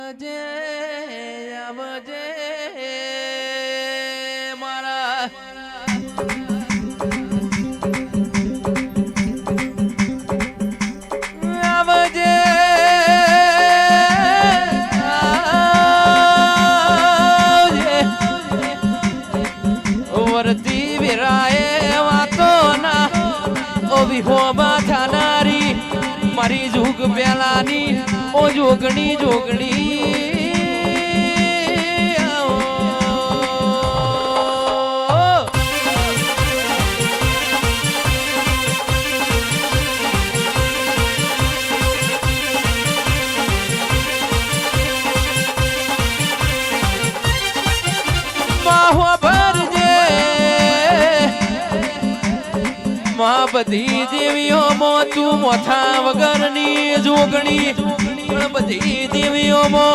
આવજે આવજે મારા આવજે વરતી વિરાય વાતો ના ઓ વિહોબા થાનારી મારી જુગ પેલાની ઓ જોગણી જોગણી બધી દેવીઓ મો તું મોથા વગરની જોગણી પણ બધી દેવીઓ મો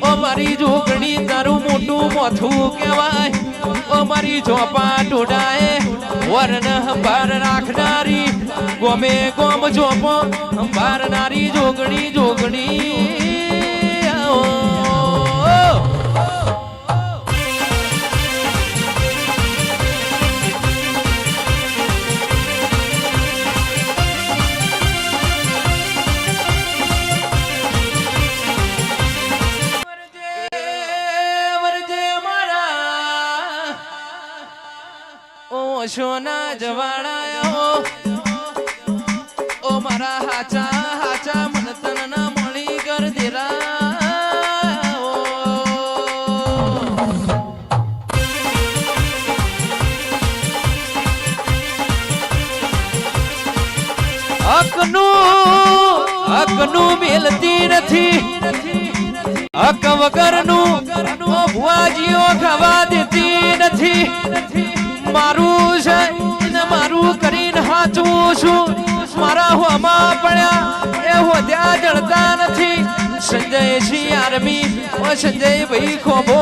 ઓ મારી જોગણી તારું મોટું મોથું કહેવાય ઓ મારી ચોપા ટોડાએ વરણ હંભાર રાખનારી ગોમે ગોમ ચોપો હંભારનારી જોગણી જોગણી સોના જવાડાયો ઓ મારા હાચા હાચા મન તન ના મળી કર દેરા હકનું મેલતી નથી હક વગરનું ભુવાજીઓ ખાવા દેતી નથી મારું છે ને મારું કરીને હાચવું છું મારા હોમાં પડ્યા એ હોદ્યા જળતા નથી સંજય સિંહ આર્મી ઓ સંજય ભાઈ ખોબો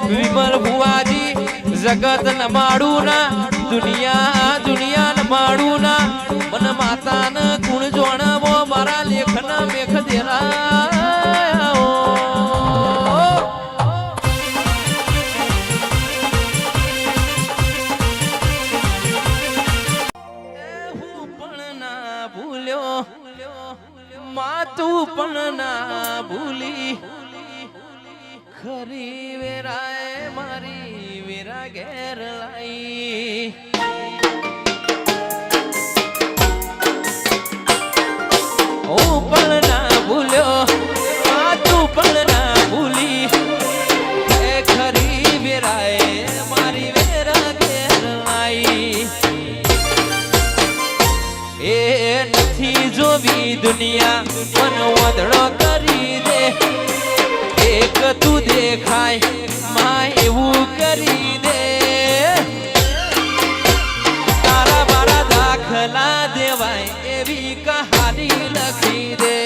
વિમલ ભુવાજી જગત નમાડું ના દુનિયા નમાડું ના મન માતાન ગુણ જોણવો મારા લેખન મેઘ દેરા માતું પણ ના ભૂલી ખરી વેરાય મારી વેરા ઘેર લાઈ હું પણ ના ભૂલ્યો માતું પણ ના ભૂલી એ ખરી વેરાય મારી વેરા ઘેર લાઈ એ નથી જોવી દુનિયા મન વધડો કરી દે એક તું દેખાય માં એવું કરી દે તારા મારા દાખલા દેવાય એવી કહાની લખી દે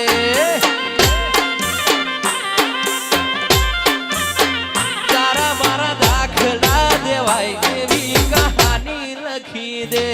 તારા મારા દાખલા દેવાય એવી કહાની લખી દે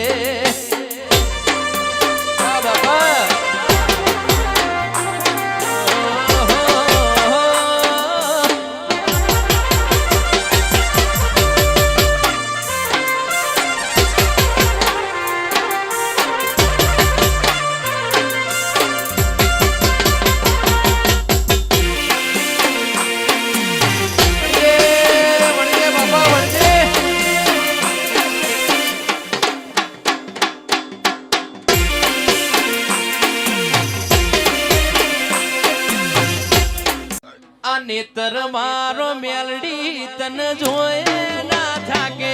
નેતર મારો મેલડી તન જોયે ના થાકે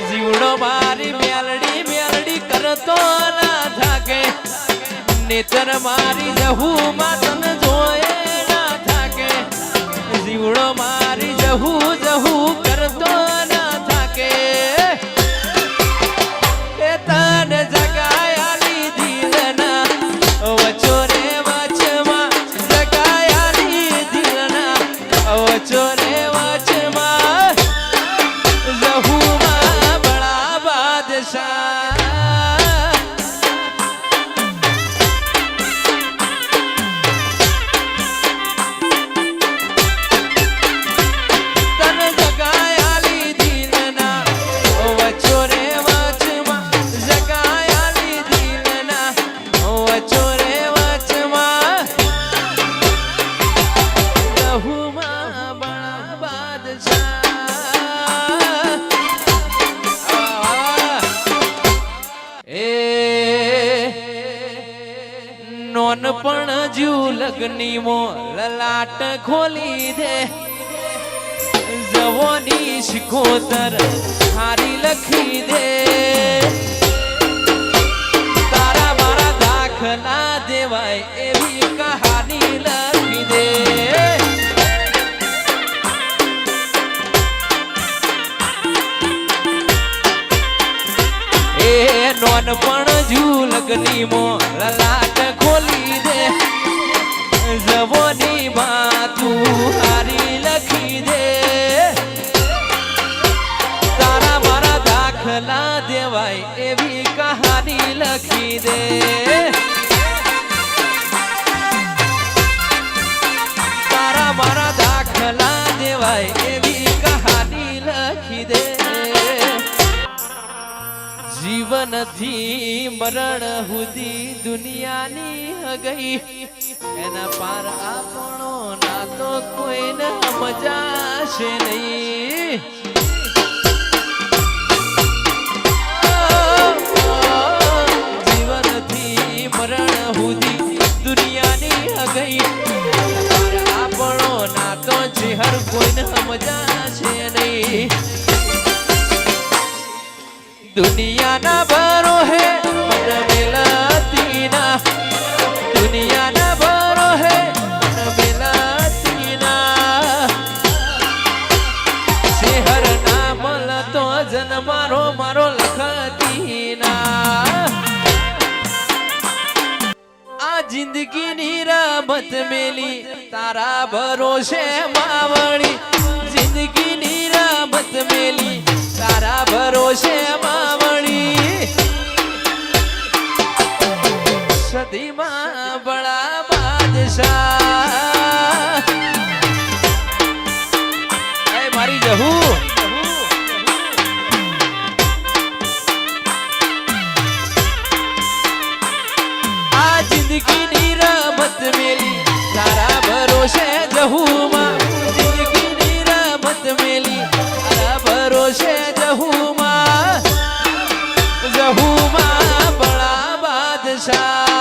જીવડો મારી મેલડી કરતો ના થાકે નેતર મારી જહુ માં તન જોયે ના થાકે જીવડો મારી જહુ કરતો ના થાકે એ તન જગાયા લીધી ના વચોરે ચોરે વચમાં જહુમાં બળા બાદશાહ પણ જુ લગની મો લલાટ ખોલી દે જવોની શિકોતર હારી લખી દે તારા મારા દાખલા દેવાય એવી કહાની લખી દે એ નોન પણ જુ લગની મો લલાટ ખોલી દે જવોની માતું હારી લખી દે તારા મારા દાખલા દેવાય એવી કહાની લખી દે તારા મારા દાખલા દેવાય એવી કહાની લખી દે જીવનથી મરણ સુધી દુનિયાની હગઈ એના પાર આપણો ના તો કોઈને મજાશે નહીં જીવનથી મરણ સુધી દુનિયાની હગઈ પાર આપણો ના તો હર કોઈને મજાશે નહીં दुनिया भरो है मन मिलती ना दुनिया भरो है मन मिलती ना शहर ना મળતો જન મારો મારો લખતી ના આ જિંદગીની રમત મેલી તારા ભરોસે માવળી જિંદગીની રમત મેલી તારા ભરોસે માવળી સદીમાં બડા બાદશાહ એ મારી જહુ આ જિંદગીની રમત મેલી તારા ભરોસે જહુમાં જિંદગીની રમત મેલી તારા ભરોસે જહુમાં બડા બાદશાહ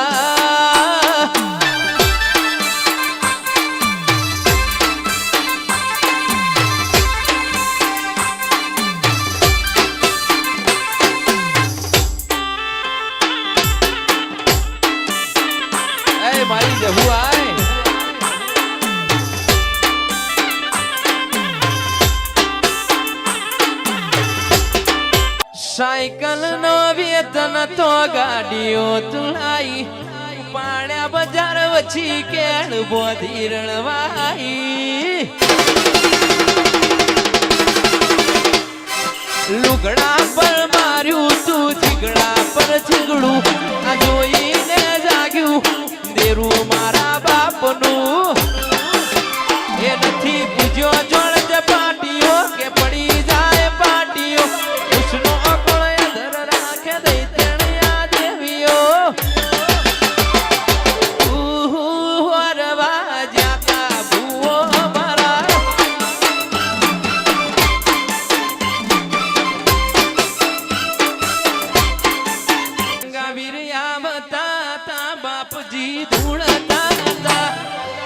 એ મારી જહુ આય સાયકલ નો વેતન તો ગાડીઓ તુલાઈ પાણ્યા બજાર વછી કેળ બોધી રણવાઈ લુગડા પર માર્યું તું થીગડા પર થીગડું આ જોઈને જાગ્યું દેરું મારા બાપનું એ નથી પૂજ્યો જોડ પાટીઓ કે પડી જાય પાટીઓ ઉસનો બાપજી ધૂળતા હતા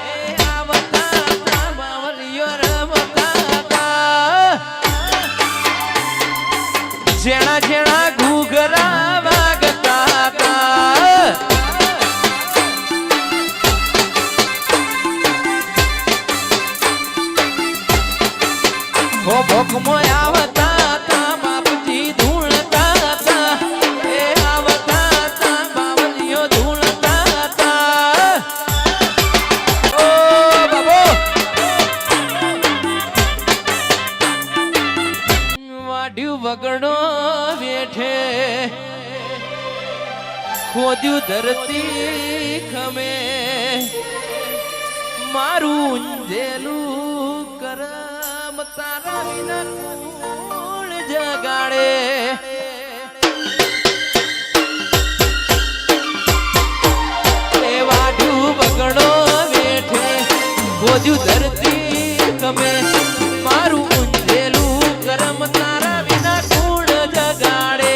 એ આવતા હતા બાવલીઓ રમતા હતા જેણા જેણા ઘૂઘરા વાગતા હતા હો ભોકમો આવતા હતા બાપજી ધૂળતા હતા એ આવતા હતા બાવલીઓ ધૂળતા હતા ઓ બાબો વાડ્યું વગડો બેઠે ખોદ્યું ધરતી ખમે મારું ઊંઝેલું કરમ તારા વિના કોણ જગાડે એ વાડ્યું વગડો બેઠે ખોદ્યું ધરતી ખમે મારું ઊંઝેલું કરમ તારા વિના કોણ જગાડે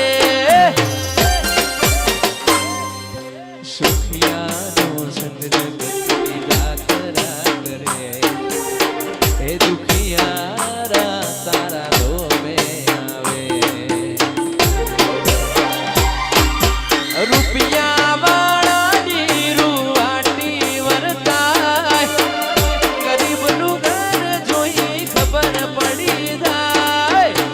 સુખિયાનો સંગ એ દુખિયારા તારા ધોમે આવે રૂપિયા વાળાની રૂવાટી વરતાય ગરીબનું ઘર જોઈ ખબર પડી જાય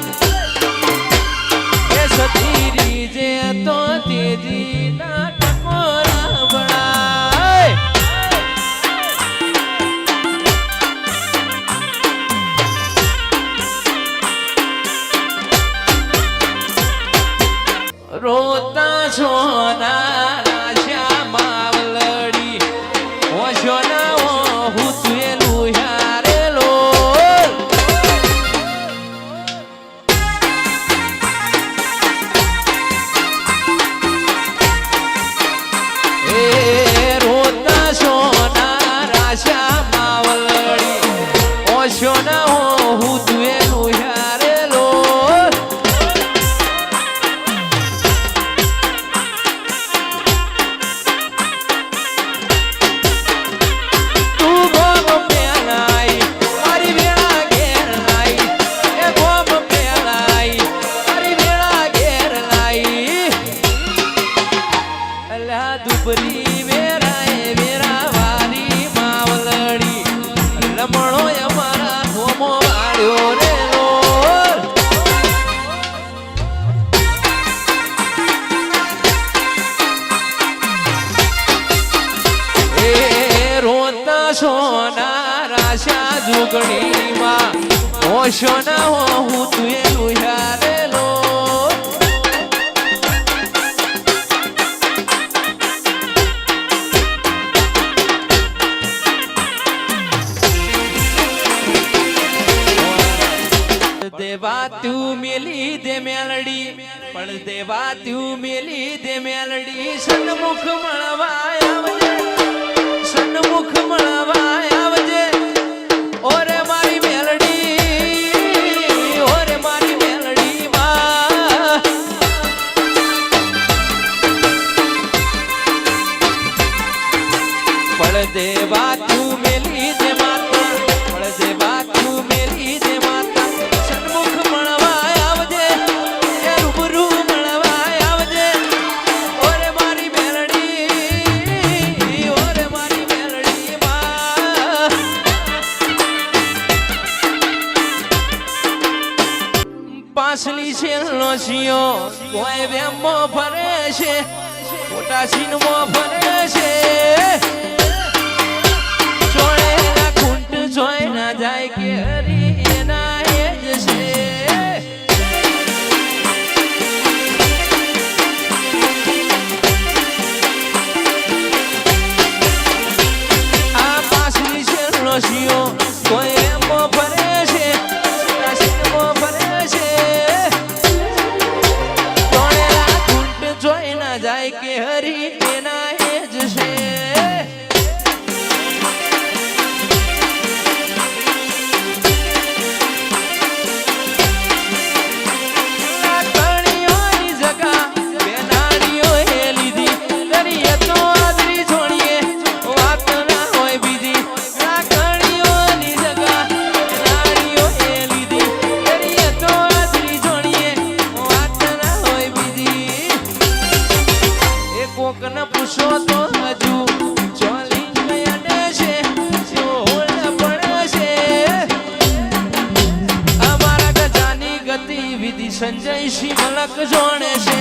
એ સતીરી જે તો તેજી ના ટકોરા બળાય રોતા સોના રાશા માવલડી ઓશો ના હું તુએલું યારેલો એ રોતા સોના રાશા માવલડી ઓશો ના હું તુએલું યારેલો દુબરી વેરાય વેરા વારી માવલડી લમણો અમારા હોમો વાળ્યો રે એ રોતા સોના રાશા જુગણીમાં હોશો ના હું તું લુહારેલો દેવા તું મેલી દે મેલડી પણ દેવા તું મેલી દે મેલડી સન્મુખ મળવા આવજે સન્મુખ મળવા આવજે ઓરે મારી મેલડી ઓરે મારી મેલડી માં પણ દેવા તું મેલી દે માતા પણ દેવા તું મેલી દે માતા પાસલી છેલ્લો શિયો કોઈ વેમો ફરે છે મોટા સીનમો ફરે છે ચોળેલા ખૂંટ જોઈ ના જાય કે હરી એના એ જ છે આ પાસલી છેલ્લો શિયો કોઈ વેમો ફરે છે મોટા સીનમો ફરે છે જાય કે હરી એના એ જ છે લાકડીઓની જગા બેનાડીઓ એ લીધી કરીએ તો આદરી છોડીએ વાત ના હોય બીજી લાકડીઓની જગા બેનાડીઓ એ લીધી કરીએ તો આદરી છોડીએ વાત ના હોય બીજી કોક ન પૂછો તો હજુ ચોલી ગયાને છે જોલ પડે છે અમારા ગજાની ગતિવિધિ સંજય સિંહ મલક જોણે છે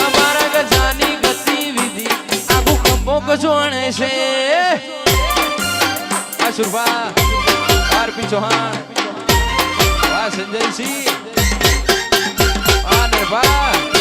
અમારા ગજાની ગતિવિધિ આખું કંબોક જોણે છે અસુરભા આરપી ચૌહાણ સંજય સિંહ અને બા